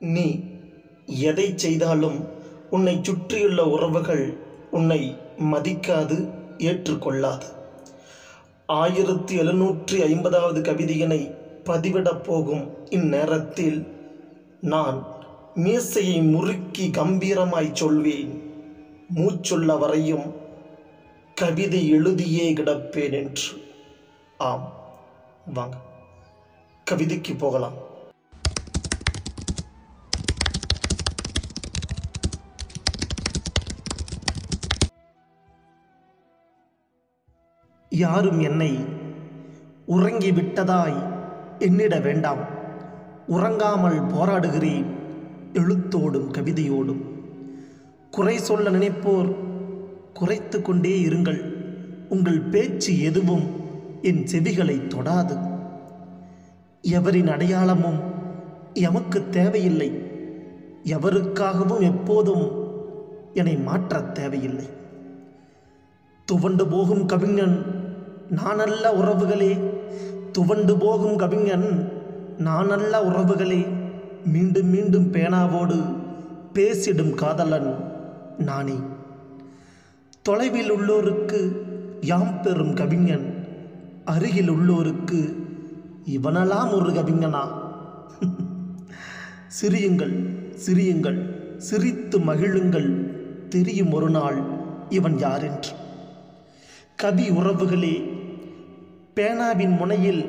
நீ எதை செய்தாலும் உன்னை சுற்றியுள்ள உறவுகள் உன்னை மதிக்காது, ஏற்றுக்கொள்ளாது. 1750வது கவிதையினை பதிவிடப் போகும் இந்நேரத்தில் நான் மீசையை முறுக்கி கம்பீரமாய் சொல்வேன், மூச்சுள்ள வரையும் கவிதை எழுதியே கிடப்பேன் என்று. ஆம், வாங்க கவிதைக்கு போகலாம். யாரும் என்னை உறங்கிவிட்டதாய் எண்ணிட வேண்டாம். உறங்காமல் போராடுகிறேன் எழுத்தோடும் கவிதையோடும். குறை சொல்ல நினைப்போர் குறைத்து கொண்டே இருங்கள். உங்கள் பேச்சு எதுவும் என் செவிகளை தொடாது. எவரின் அடையாளமும் எமக்கு தேவையில்லை. எவருக்காகவும் எப்போதும் என்னை மாற்றத் தேவையில்லை. துவண்டு போகும் கவிஞன் நானல்ல உறவுகளே, துவண்டு போகும் கவிஞன் நானல்ல உறவுகளே. மீண்டும் மீண்டும் பேனாவோடு பேசிடும் காதலன் நானே. தொலைவில் உள்ளோருக்கு யாம் பெறும் கவிஞன், அருகில் உள்ளோருக்கு இவனெல்லாம் ஒரு கவிஞனா? சிரியுங்கள் சிரியுங்கள், சிரித்து மகிழுங்கள், தெரியும் ஒரு நாள் இவன் யாரென்று. கவி உறவுகளே, பேனாவின் முனையில்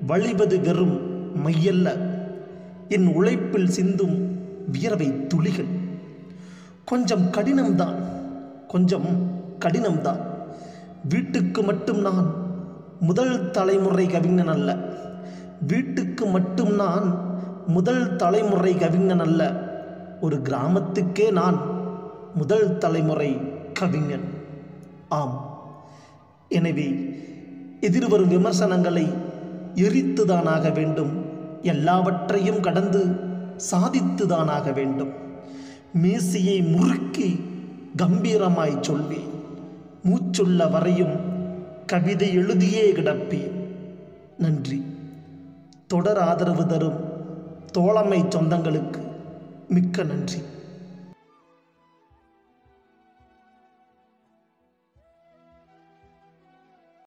வழிவது வெறும் மையல்ல, என் உழைப்பில் சிந்தும் வியர்வை துளிகள். கொஞ்சம் கடினம்தான், கொஞ்சம் கடினம்தான். வீட்டுக்கு மட்டும் நான் முதல் தலைமுறை கவிஞன் அல்ல. வீட்டுக்கு மட்டும் நான் முதல் தலைமுறை கவிஞன் அல்ல. ஒரு கிராமத்துக்கே நான் முதல் தலைமுறை கவிஞன். ஆம், எனவே எதிர்வரும் விமர்சனங்களை எரித்துதானாக வேண்டும். எல்லாவற்றையும் கடந்து சாதித்துதானாக வேண்டும். மீசையை முறுக்கி கம்பீரமாய் சொல்வேன், மூச்சுள்ள வரையும் கவிதை எழுதியே கிடப்பேன். நன்றி. தொடர் ஆதரவு தரும் தோழமை சொந்தங்களுக்கு மிக்க நன்றி.